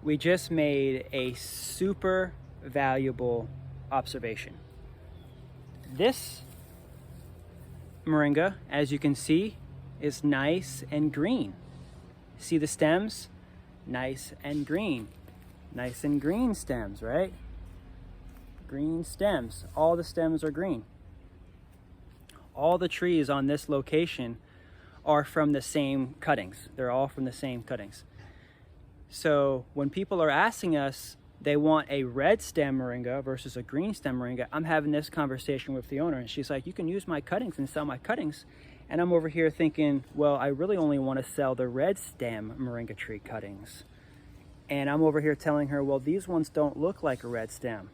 we just made a super valuable observation. This Moringa, as you can see, is nice and green. See the stems? Nice and green. Nice and green stems, right? Green stems. All the stems are green. All the trees on this location are from the same cuttings. They're all from the same cuttings. So when people are asking us, they want a red stem Moringa versus a green stem Moringa, I'm having this conversation with the owner and she's like, you can use my cuttings and sell my cuttings. And I'm over here thinking, well, I really only want to sell the red stem Moringa tree cuttings. And I'm over here telling her, well, these ones don't look like a red stem.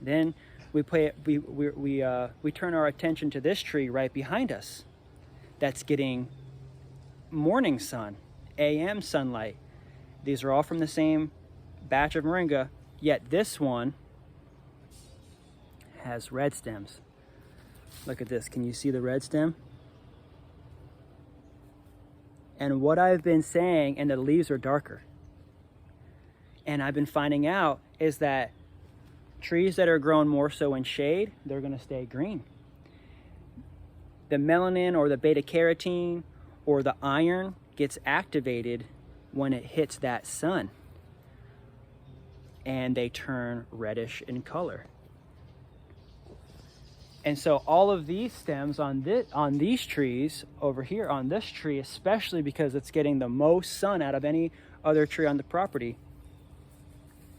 Then we turn our attention to this tree right behind us that's getting morning sun, AM sunlight. These are all from the same batch of Moringa, yet this one has red stems. Look at this. Can you see the red stem? And what I've been saying, and the leaves are darker. And I've been finding out is that trees that are grown more so in shade, they're going to stay green. The melanin or the beta carotene or the iron gets activated when it hits that sun, and they turn reddish in color. And so all of these stems on these trees over here, on this tree, especially because it's getting the most sun out of any other tree on the property,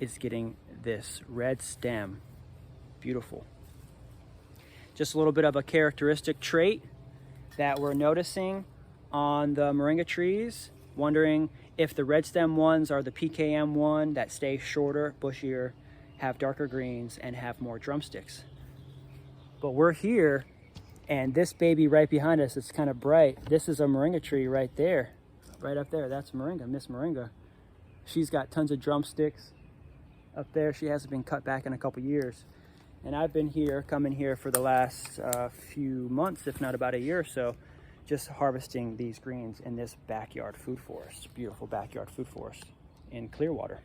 is getting this red stem. Beautiful. Just a little bit of a characteristic trait that we're noticing on the Moringa trees, wondering if the red stem ones are the PKM one that stay shorter, bushier, have darker greens, and have more drumsticks. But we're here, and this baby right behind us, it's kind of bright. This is a Moringa tree right there, right up there. That's Moringa, Miss Moringa. She's got tons of drumsticks up there. She hasn't been cut back in a couple years. And I've been here, coming here for the last few months, if not about a year or so, just harvesting these greens in this backyard food forest, beautiful backyard food forest in Clearwater.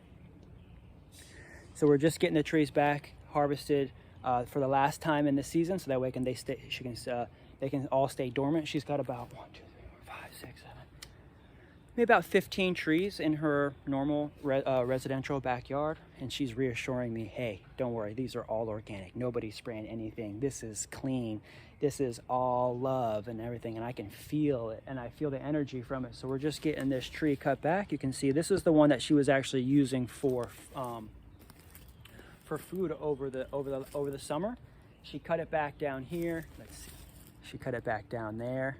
So we're just getting the trees back, harvested for the last time in the season, so that way they can all stay dormant. She's got about 1, 2, 3, 4, 5, 6, 7, maybe about 15 trees in her normal residential backyard, and she's reassuring me, hey, don't worry, these are all organic. Nobody's spraying anything. This is clean. This is all love and everything, and I can feel it, and I feel the energy from it. So we're just getting this tree cut back. You can see this is the one that she was actually using for food over the summer. She cut it back down here. Let's see. She cut it back down there.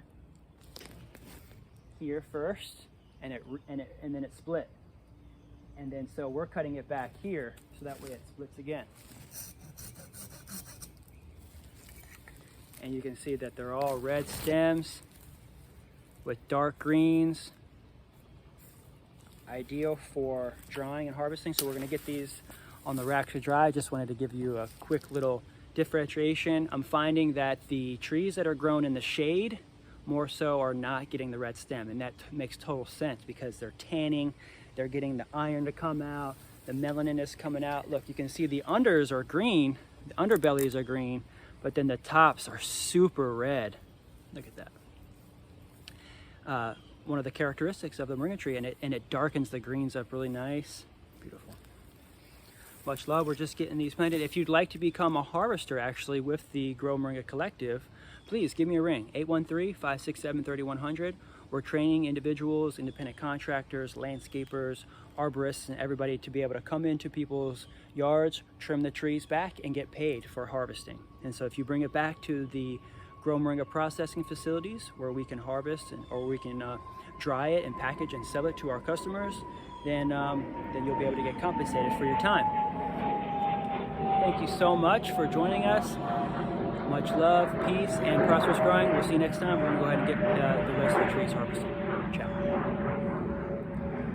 Here first, and then it split. And then so we're cutting it back here so that way it splits again. And you can see that they're all red stems with dark greens. Ideal for drying and harvesting. So we're going to get these on the rack to dry. Just wanted to give you a quick little differentiation. I'm finding that the trees that are grown in the shade more so are not getting the red stem, and that makes total sense because they're tanning, they're getting the iron to come out, the melanin is coming out. Look, you can see the unders are green, the underbellies are green, but then the tops are super red. Look at that. One of the characteristics of the Moringa tree, and it darkens the greens up really nice. Beautiful. Much love. We're just getting these planted. If you'd like to become a harvester actually with the Grow Moringa Collective, please give me a ring, 813-567-3100. We're training individuals, independent contractors, landscapers, arborists, and everybody to be able to come into people's yards, trim the trees back, and get paid for harvesting. And so if you bring it back to the Grow Moringa processing facilities where we can harvest or we can dry it and package and sell it to our customers, then you'll be able to get compensated for your time. Thank you so much for joining us. Much love, peace, and prosperous growing. We'll see you next time. We're going to go ahead and get the rest of the trees harvested.